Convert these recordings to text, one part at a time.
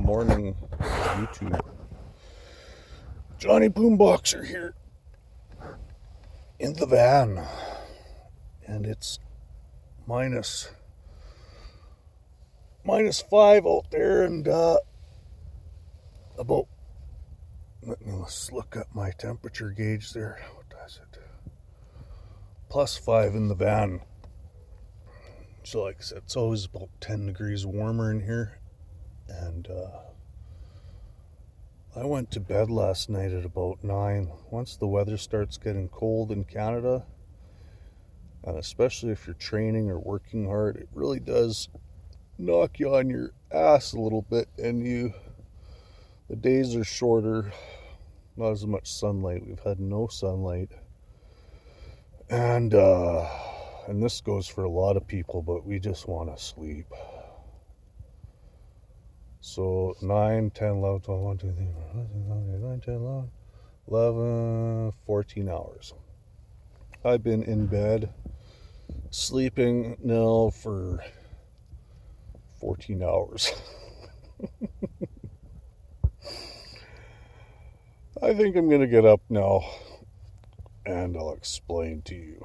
morning, YouTube. Johnny Boomboxer here in the van, and it's minus 5 out there, and about, let's look at my temperature gauge there. What does it? +5 in the van. So like I said, it's always about 10 degrees warmer in here. And I went to bed last night at about 9. Once the weather starts getting cold in Canada, and especially if you're training or working hard, it really does knock you on your ass a little bit, and the days are shorter, not as much sunlight. We've had no sunlight, and this goes for a lot of people, but we just want to sleep. So 9, 10, 11, 12, 1, 2, 3, 4, 5, 6, 7, 8, 9, 10, 11, 14 hours. I've been in bed sleeping now for 14 hours. I think I'm going to get up now and I'll explain to you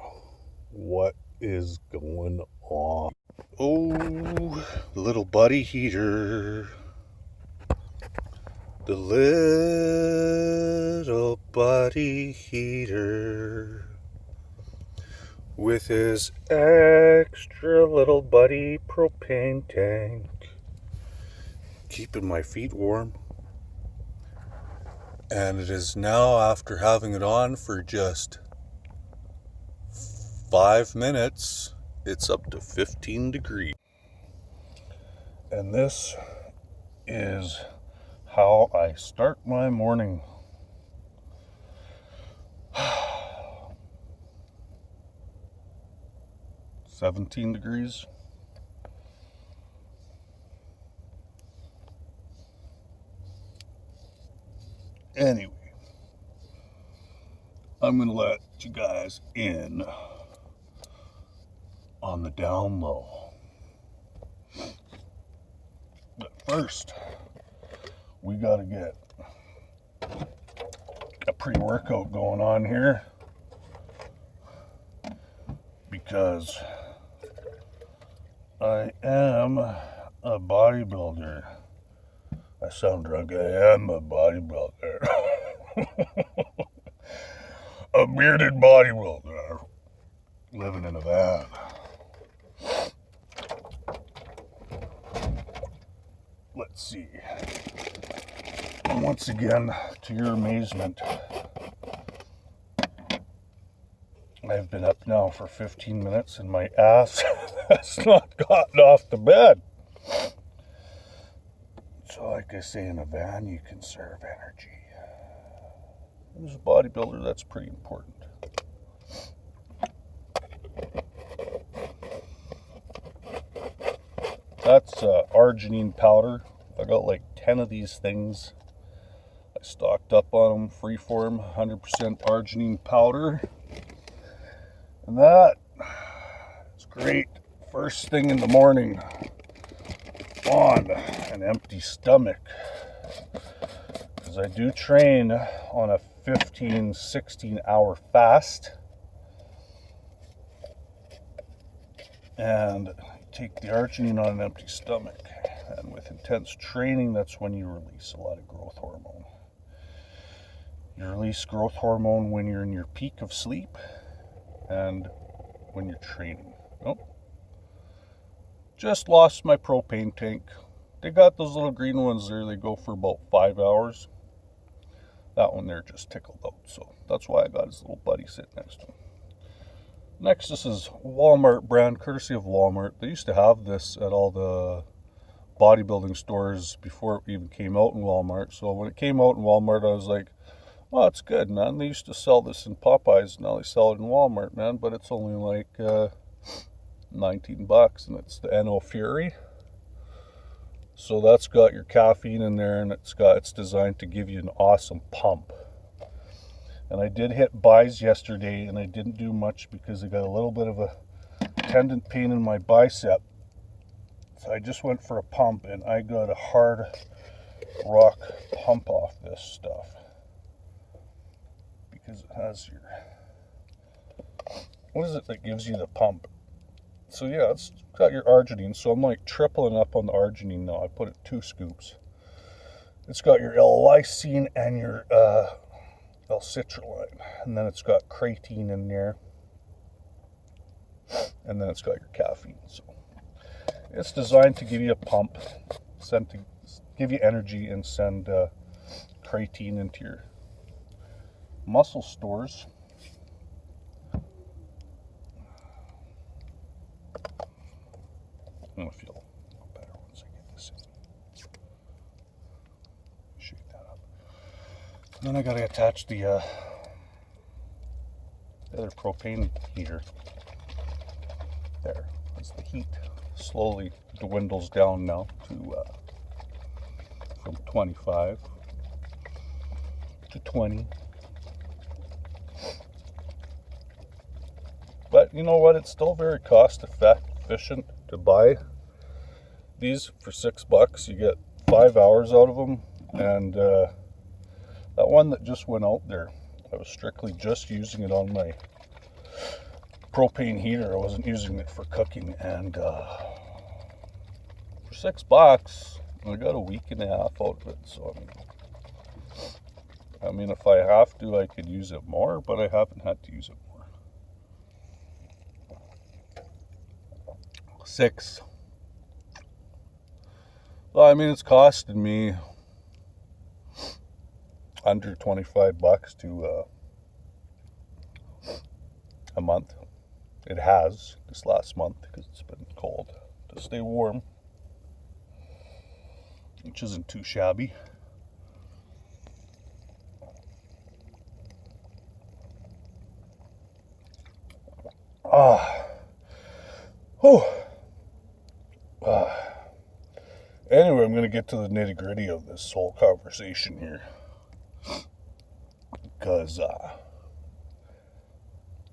what is going on. Oh, little buddy heater. The little buddy heater with his extra little buddy propane tank, keeping my feet warm. And it is now, after having it on for just 5 minutes, it's up to 15 degrees. And this is how I start my morning. 17 degrees. Anyway, I'm going to let you guys in on the down low. But first, we got to get a pre-workout going on here, because I am a bodybuilder. I sound drunk. I am a bodybuilder. A bearded bodybuilder living in a van. Let's see. And once again, to your amazement, I've been up now for 15 minutes and my ass has not gotten off the bed. So like I say, in a van, you conserve energy. As a bodybuilder, that's pretty important. That's arginine powder. I got like 10 of these things. I stocked up on them, freeform, 100% arginine powder. And that is great first thing in the morning on an empty stomach, because I do train on a 15-16 hour fast, and take the arginine on an empty stomach. And with intense training, that's when you release a lot of growth hormone. You release growth hormone when you're in your peak of sleep and when you're training. Oh, just lost my propane tank. They got those little green ones there. They go for about 5 hours. That one there just tickled out. So that's why I got his little buddy sitting next to him. Next, this is Walmart brand, courtesy of Walmart. They used to have this at all the bodybuilding stores before it even came out in Walmart. So when it came out in Walmart, I was like, oh, it's good, man. They used to sell this in Popeyes. Now they sell it in Walmart, man. But it's only like $19, and it's the NO Fury. So that's got your caffeine in there, and it's designed to give you an awesome pump. And I did hit buys yesterday, and I didn't do much because I got a little bit of a tendon pain in my bicep. So I just went for a pump, and I got a hard rock pump off this stuff because it has your, what is it that gives you the pump? So yeah, it's got your arginine, so I'm like tripling up on the arginine now. I put it 2 scoops. It's got your L-lysine and your L-citrulline, and then it's got creatine in there, and then it's got your caffeine. So it's designed to give you a pump, give you energy, and send creatine into your muscle stores. I'm gonna feel better once I get this in. Shake that up. And then I gotta attach the other propane heater. There, as the heat slowly dwindles down now to from 25 to 20. But you know what? It's still very cost efficient to buy these for $6. You get 5 hours out of them, and that one that just went out there, I was strictly just using it on my propane heater. I wasn't using it for cooking, and for $6 I got a week and a half out of it. So I mean if I have to, I could use it more, but I haven't had to use it more. 6. Well, I mean, it's costing me under $25 to a month. It has this last month because it's been cold to stay warm, which isn't too shabby. Anyway, I'm going to get to the nitty-gritty of this whole conversation here, because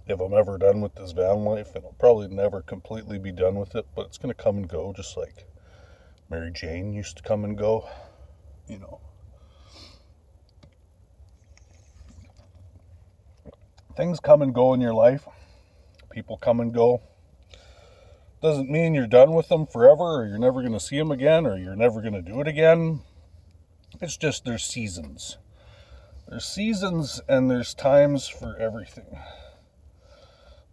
if I'm ever done with this van life, and I'll probably never completely be done with it, but it's going to come and go just like Mary Jane used to come and go, you know. Things come and go in your life. People come and go. Doesn't mean you're done with them forever, or you're never going to see them again, or you're never going to do it again. It's just there's seasons. There's seasons and there's times for everything.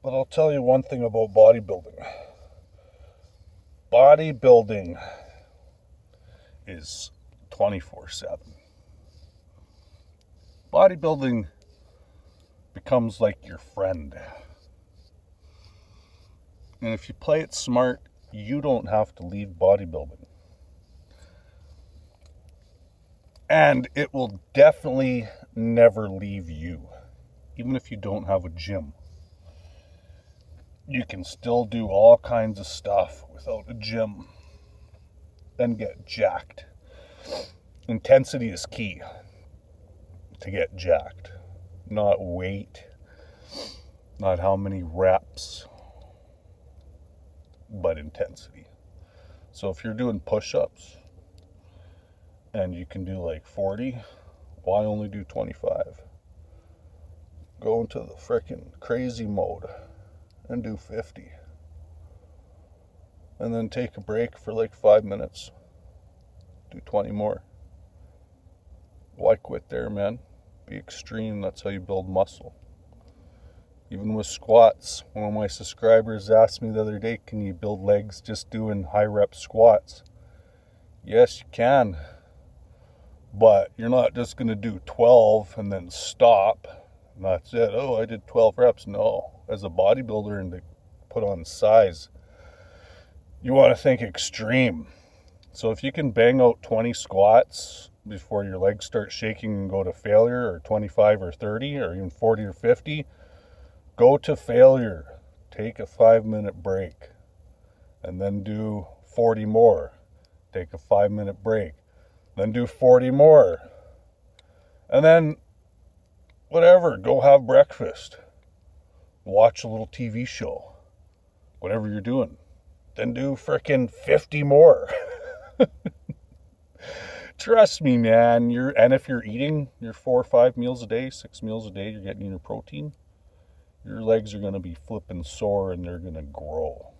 But I'll tell you one thing about bodybuilding. Bodybuilding is 24/7. Bodybuilding becomes like your friend. And if you play it smart, you don't have to leave bodybuilding. And it will definitely never leave you. Even if you don't have a gym, you can still do all kinds of stuff without a gym and get jacked. Intensity is key to get jacked. Not weight, not how many reps, but intensity. So if you're doing push-ups and you can do like 40, why only do 25? Go into the frickin' crazy mode and do 50. And then take a break for like 5 minutes. Do 20 more. Why quit there, man? Be extreme. That's how you build muscle. Even with squats, one of my subscribers asked me the other day, can you build legs just doing high rep squats? Yes, you can. But you're not just going to do 12 and then stop. And that's it. Oh, I did 12 reps. No. As a bodybuilder and to put on size, you want to think extreme. So if you can bang out 20 squats before your legs start shaking and go to failure, or 25 or 30 or even 40 or 50, go to failure. Take a 5-minute break and then do 40 more. Take a 5-minute break, then do 40 more. And then whatever, go have breakfast. Watch a little TV show. Whatever you're doing. Then do frickin' 50 more. Trust me, man. And if you're eating your 4 or 5 meals a day, 6 meals a day, you're getting your protein, your legs are going to be flipping sore and they're going to grow.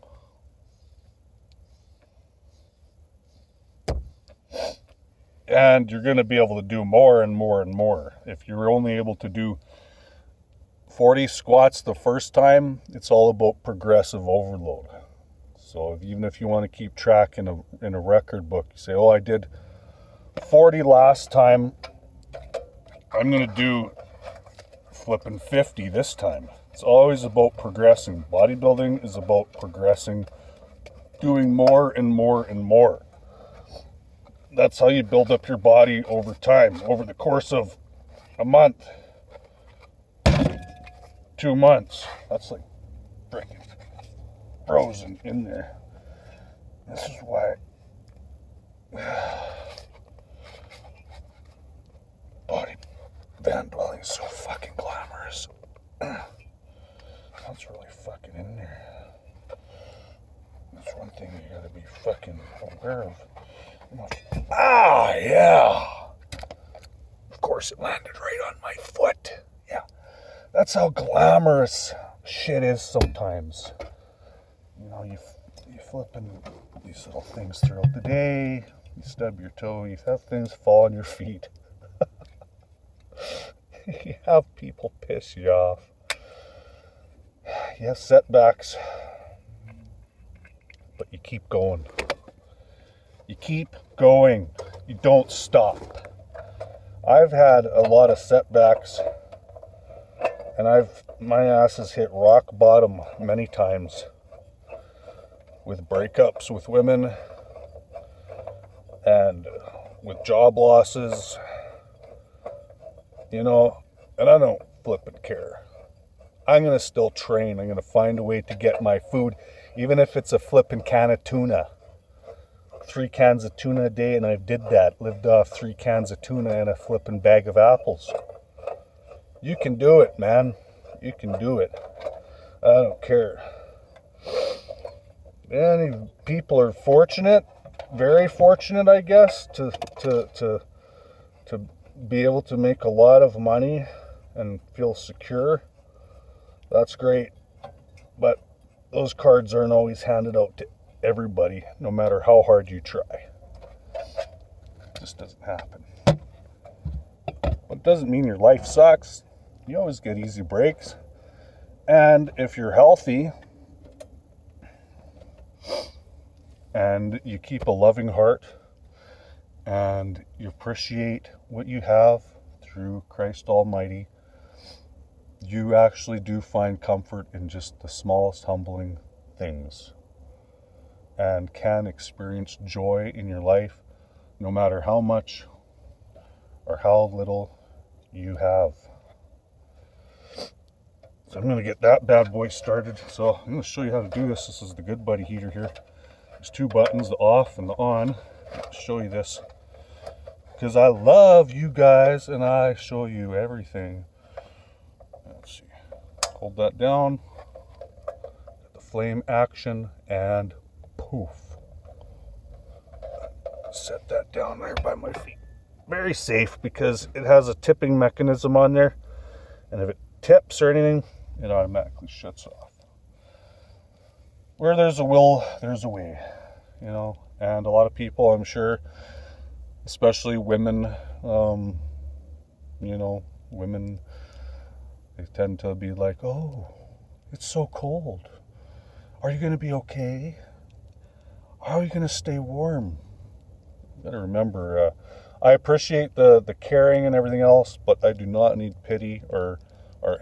And you're going to be able to do more and more and more. If you're only able to do 40 squats the first time, it's all about progressive overload. So even if you want to keep track in a record book, you say, oh, I did 40 last time, I'm going to do flipping 50 this time. It's always about progressing. Bodybuilding is about progressing, doing more and more and more. That's how you build up your body over time, over the course of a month, 2 months. That's like freaking frozen in there. This is why body van dwelling is so fucking glamorous. That's really fucking in there. That's one thing you gotta be fucking aware of. Ah, yeah. Of course it landed right on my foot. Yeah. That's how glamorous shit is sometimes. You know, you flipping these little things throughout the day. You stub your toe. You have things fall on your feet. You have people piss you off. You have setbacks. But you keep going. You keep going. You don't stop. I've had a lot of setbacks, and my ass has hit rock bottom many times with breakups with women and with job losses, you know, and I don't flippin' care. I'm going to still train. I'm going to find a way to get my food, even if it's a flippin' can of tuna. 3 cans of tuna a day, and I did that. Lived off 3 cans of tuna and a flippin' bag of apples. You can do it, man. You can do it. I don't care. And people are fortunate, very fortunate, I guess, to be able to make a lot of money and feel secure. That's great. But those cards aren't always handed out to everybody, no matter how hard you try. It just doesn't happen. But it doesn't mean your life sucks. You always get easy breaks. And if you're healthy and you keep a loving heart and you appreciate what you have through Christ Almighty, you actually do find comfort in just the smallest humbling things and can experience joy in your life no matter how much or how little you have. So I'm going to get that bad boy started. So I'm going to show you how to do this. This is the Good Buddy heater here. There's 2 buttons, the off and the on. I'll show you this because I love you guys and I show you everything. Let's see. Hold that down. Get the flame action and poof. Set that down there by my feet. Very safe because it has a tipping mechanism on there. And if it tips or anything, it automatically shuts off. Where there's a will, there's a way, you know. And a lot of people, I'm sure, especially women, you know, women, they tend to be like, oh, it's so cold. Are you going to be okay? How are you going to stay warm? You got to remember, I appreciate the caring and everything else, but I do not need pity or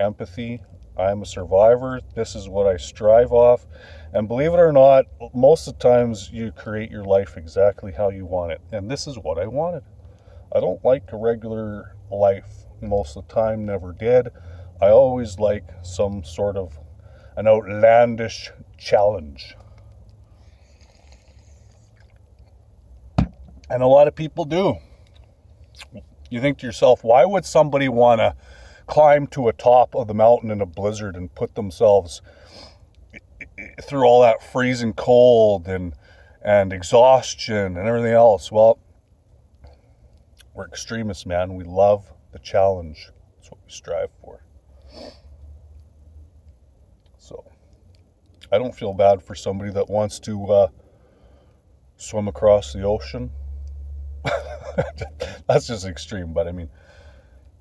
empathy. I'm a survivor. This is what I strive off. And believe it or not, most of the times you create your life exactly how you want it. And this is what I wanted. I don't like a regular life most of the time, never did. I always like some sort of an outlandish challenge. And a lot of people do. You think to yourself, why would somebody want to climb to a top of the mountain in a blizzard and put themselves through all that freezing cold and exhaustion and everything else? Well, We're extremists, man. We love the challenge. That's what we strive for. So I don't feel bad for somebody that wants to swim across the ocean. That's just extreme. But I mean,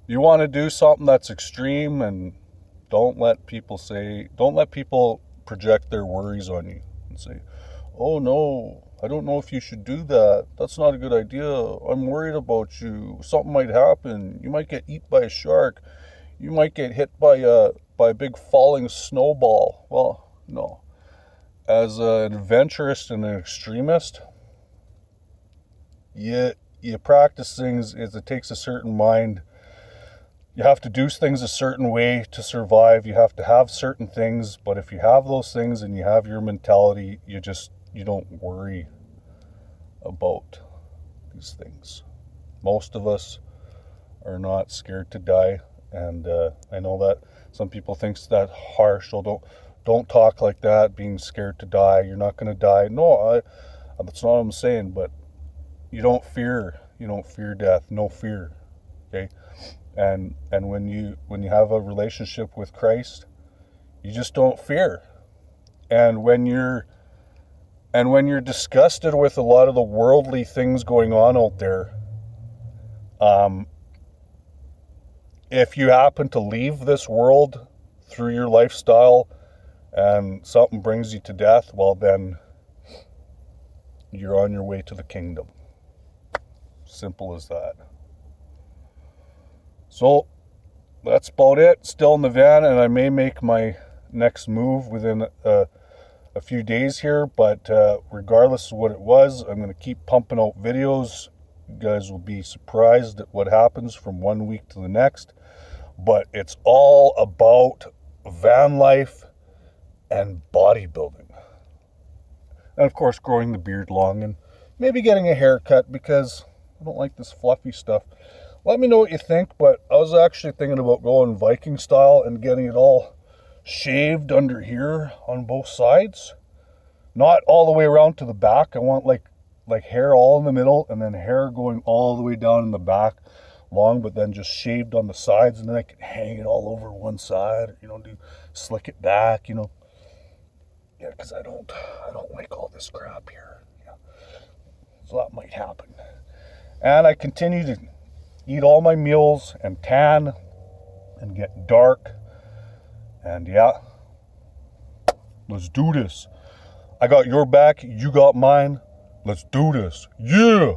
you want to do something that's extreme, and don't let people project their worries on you and say, oh no, I don't know if you should do that. That's not a good idea. I'm worried about you. Something might happen. You might get eaten by a shark. You might get hit by a big falling snowball. Well, no. As an adventurist and an extremist, you practice things. It takes a certain mind. You have to do things a certain way to survive. You have to have certain things. But if you have those things and you have your mentality, you don't worry about these things. Most of us are not scared to die. And I know that some people think that harsh. So don't talk like that, being scared to die. You're not going to die. No, that's not what I'm saying. But you don't fear death. No fear. Okay. And when you have a relationship with Christ, you just don't fear. And when you're disgusted with a lot of the worldly things going on out there, if you happen to leave this world through your lifestyle and something brings you to death, well then you're on your way to the kingdom. Simple as that. So that's about it. Still in the van, and I may make my next move within a few days here, but regardless of what it was, I'm going to keep pumping out videos. You guys will be surprised at what happens from one week to the next, but it's all about van life and bodybuilding. And of course, growing the beard long and maybe getting a haircut, because I don't like this fluffy stuff. Let me know what you think, but I was actually thinking about going Viking style and getting it all shaved under here on both sides. Not all the way around to the back. I want like hair all in the middle and then hair going all the way down in the back long, but then just shaved on the sides, and then I can hang it all over one side, or, slick it back, Yeah, because I don't like all this crap here. Yeah. So that might happen. And I continue to eat all my meals and tan and get dark. And yeah, let's do this. I got your back, you got mine. Let's do this. Yeah.